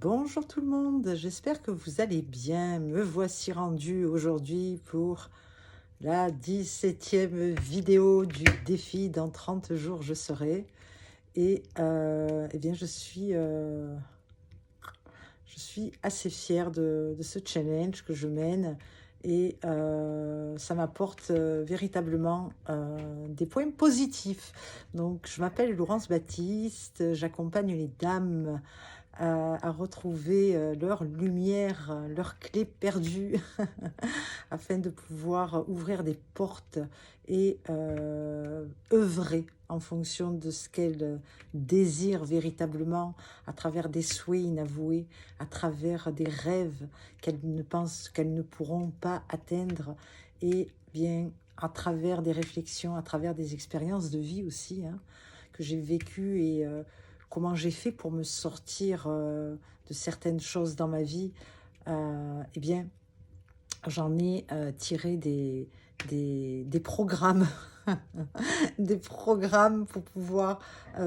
Bonjour tout le monde, j'espère que vous allez bien. Me voici rendu aujourd'hui pour la 17e vidéo du défi dans 30 jours je serai. Et eh bien je suis assez fière de ce challenge que je mène et ça m'apporte véritablement des points positifs. Donc je m'appelle Laurence Baptiste, j'accompagne les dames à retrouver leur lumière, leurs clés perdues, afin de pouvoir ouvrir des portes et œuvrer en fonction de ce qu'elles désirent véritablement, à travers des souhaits inavoués, à travers des rêves qu'elles ne pensent qu'elles ne pourront pas atteindre, et bien à travers des réflexions, à travers des expériences de vie aussi, hein, que j'ai vécues, et comment j'ai fait pour me sortir de certaines choses dans ma vie. Eh bien, j'en ai tiré des programmes, des programmes pour pouvoir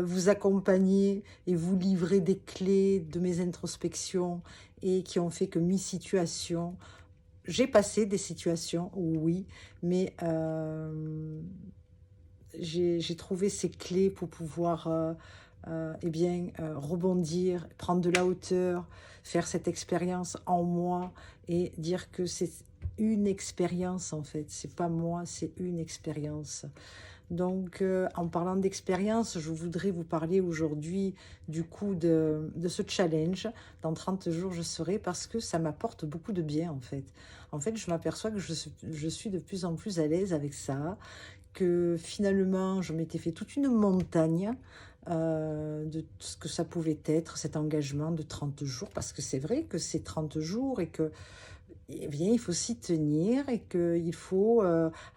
vous accompagner et vous livrer des clés de mes introspections, et qui ont fait que mes situations, j'ai passé des situations, oui, mais j'ai trouvé ces clés pour pouvoir eh bien, rebondir, prendre de la hauteur, faire cette expérience en moi et dire que c'est une expérience en fait. C'est pas moi, c'est une expérience. Donc, en parlant d'expérience, je voudrais vous parler aujourd'hui du coup de ce challenge. Dans 30 jours, je serai, parce que ça m'apporte beaucoup de bien en fait. En fait, je m'aperçois que je suis de plus en plus à l'aise avec ça, que finalement, je m'étais fait toute une montagne de tout ce que ça pouvait être, cet engagement de 30 jours, parce que c'est vrai que c'est 30 jours et que eh bien, il faut s'y tenir, et qu'il faut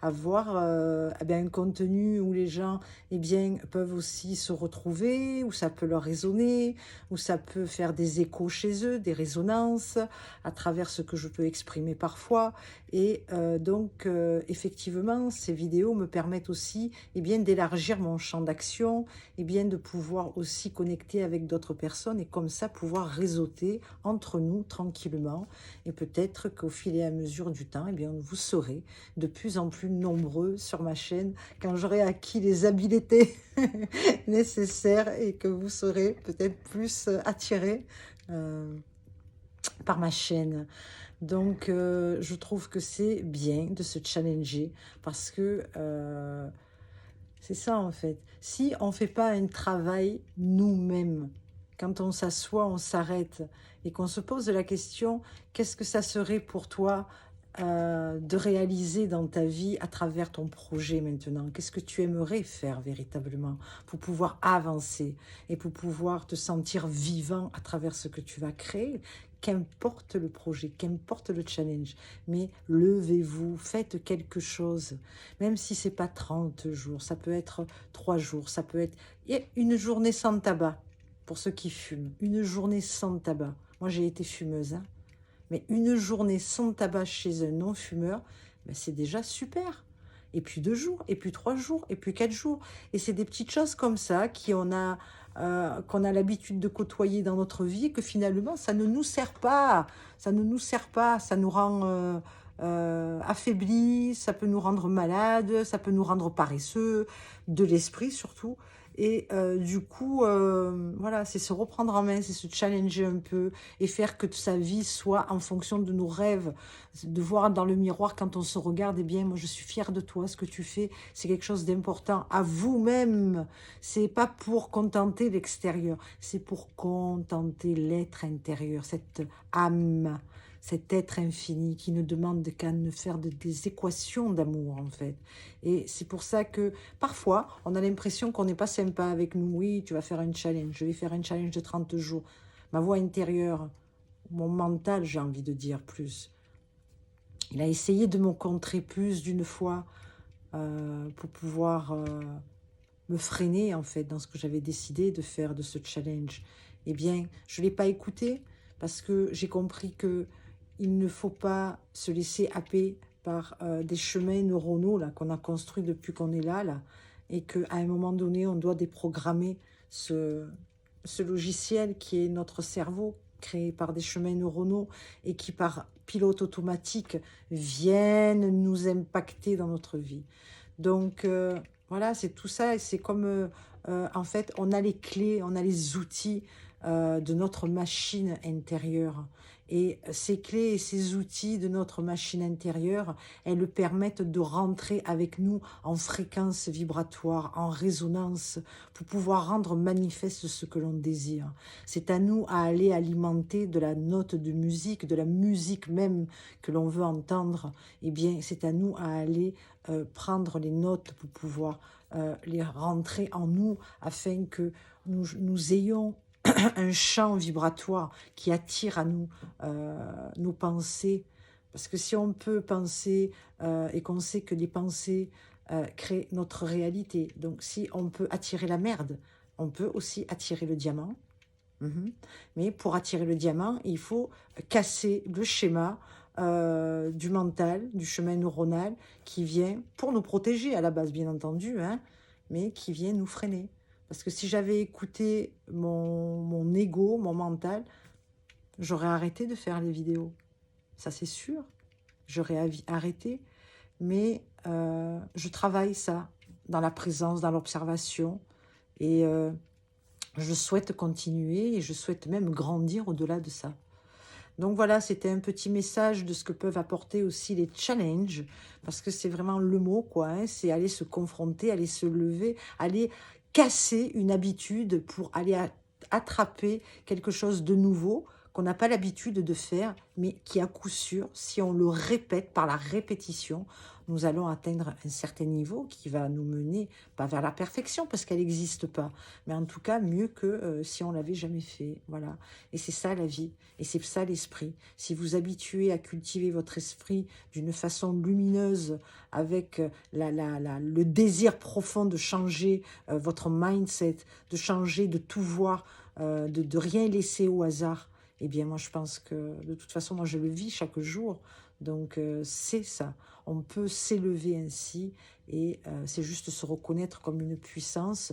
avoir eh bien, un contenu où les gens eh bien, peuvent aussi se retrouver, où ça peut leur résonner, où ça peut faire des échos chez eux, des résonances, à travers ce que je peux exprimer parfois. Et donc, effectivement, ces vidéos me permettent aussi eh bien, d'élargir mon champ d'action, et bien, de pouvoir aussi connecter avec d'autres personnes, et comme ça pouvoir réseauter entre nous tranquillement. Et peut-être qu'au fil et à mesure du temps, eh bien, vous serez de plus en plus nombreux sur ma chaîne quand j'aurai acquis les habiletés nécessaires, et que vous serez peut-être plus attirés euh, par ma chaîne. Donc, je trouve que c'est bien de se challenger, parce que c'est ça en fait. Si on ne fait pas un travail nous-mêmes, quand on s'assoit, on s'arrête et qu'on se pose la question, qu'est-ce que ça serait pour toi de réaliser dans ta vie à travers ton projet maintenant? Qu'est-ce que tu aimerais faire véritablement pour pouvoir avancer et pour pouvoir te sentir vivant à travers ce que tu vas créer? Qu'importe le projet, qu'importe le challenge, mais levez-vous, faites quelque chose. Même si c'est pas 30 jours, ça peut être 3 jours, ça peut être et une journée sans tabac, pour ceux qui fument. Une journée sans tabac. Moi, j'ai été fumeuse, hein, mais une journée sans tabac chez un non-fumeur, ben, c'est déjà super. Et puis 2 jours, et puis 3 jours, et puis 4 jours. Et c'est des petites choses comme ça qu'on a l'habitude de côtoyer dans notre vie, et que finalement, ça ne nous sert pas. Ça ne nous sert pas. Ça nous rend affaiblis, ça peut nous rendre malades, ça peut nous rendre paresseux, de l'esprit surtout. Et du coup, voilà, c'est se reprendre en main, c'est se challenger un peu, et faire que sa vie soit en fonction de nos rêves, de voir dans le miroir quand on se regarde, eh bien, moi je suis fière de toi, ce que tu fais, c'est quelque chose d'important à vous-même. C'est pas pour contenter l'extérieur, c'est pour contenter l'être intérieur, cette âme, cet être infini qui ne demande qu'à ne faire des équations d'amour en fait. Et c'est pour ça que parfois on a l'impression qu'on n'est pas sympa avec nous. Oui, tu vas faire un challenge, je vais faire un challenge de 30 jours. Ma voix intérieure, mon mental, j'ai envie de dire plus, il a essayé de me contrer plus d'une fois pour pouvoir me freiner en fait dans ce que j'avais décidé de faire de ce challenge. Eh bien, je ne l'ai pas écouté, parce que j'ai compris que il ne faut pas se laisser happer par des chemins neuronaux là qu'on a construits depuis qu'on est là, et qu'à un moment donné, on doit déprogrammer ce logiciel qui est notre cerveau, créés par des chemins neuronaux et qui, par pilote automatique, viennent nous impacter dans notre vie. Donc, voilà, c'est tout ça. Et c'est comme, en fait, on a les clés, on a les outils de notre machine intérieure. Et ces clés et ces outils de notre machine intérieure, elles permettent de rentrer avec nous en fréquence vibratoire, en résonance, pour pouvoir rendre manifeste ce que l'on désire. C'est à nous à aller alimenter de la note de musique, de la musique même que l'on veut entendre. Eh bien, c'est à nous à aller prendre les notes pour pouvoir les rentrer en nous, afin que nous ayons un champ vibratoire qui attire à nous nos pensées. Parce que si on peut penser et qu'on sait que les pensées créent notre réalité, donc si on peut attirer la merde, on peut aussi attirer le diamant. Mais pour attirer le diamant, il faut casser le schéma du mental, du chemin neuronal qui vient, pour nous protéger à la base bien entendu, hein, mais qui vient nous freiner. Parce que si j'avais écouté mon ego, mon mental, j'aurais arrêté de faire les vidéos. Ça, c'est sûr. J'aurais arrêté. Mais je travaille ça dans la présence, dans l'observation. Et je souhaite continuer et je souhaite même grandir au-delà de ça. Donc voilà, c'était un petit message de ce que peuvent apporter aussi les challenges, parce que c'est vraiment le mot, quoi, hein, c'est aller se confronter, aller se lever, aller casser une habitude pour aller attraper quelque chose de nouveau qu'on n'a pas l'habitude de faire, mais qui à coup sûr, si on le répète par la répétition, nous allons atteindre un certain niveau qui va nous mener, pas vers la perfection, parce qu'elle n'existe pas, mais en tout cas mieux que si on l'avait jamais fait. Voilà. Et c'est ça la vie, et c'est ça l'esprit. Si vous habituez à cultiver votre esprit d'une façon lumineuse, avec le désir profond de changer votre mindset, de changer, de tout voir, de rien laisser au hasard, eh bien, moi, je pense que, de toute façon, moi, je le vis chaque jour. Donc, c'est ça. On peut s'élever ainsi et c'est juste se reconnaître comme une puissance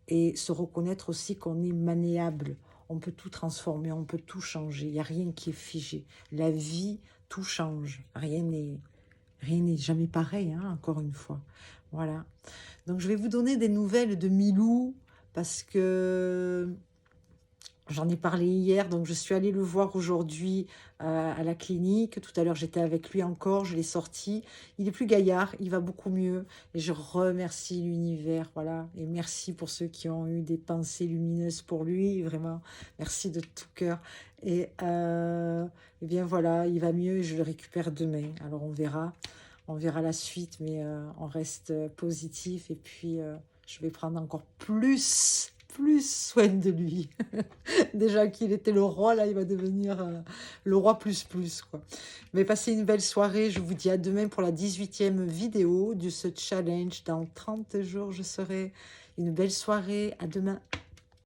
et se reconnaître aussi qu'on est maniable. On peut tout transformer, on peut tout changer. Il n'y a rien qui est figé. La vie, tout change. Rien n'est jamais pareil, hein, encore une fois. Voilà. Donc, je vais vous donner des nouvelles de Milou parce que j'en ai parlé hier, donc je suis allée le voir aujourd'hui à la clinique. Tout à l'heure, j'étais avec lui encore, je l'ai sorti. Il est plus gaillard, il va beaucoup mieux. Et je remercie l'univers, voilà. Et merci pour ceux qui ont eu des pensées lumineuses pour lui, vraiment. Merci de tout cœur. Et bien voilà, il va mieux et je le récupère demain. Alors on verra la suite, mais on reste positif. Et puis, je vais prendre encore plus soin de lui. Déjà qu'il était le roi, là, il va devenir le roi plus, quoi. Mais passez une belle soirée. Je vous dis à demain pour la 18e vidéo de ce challenge. Dans 30 jours, je serai. Une belle soirée. À demain.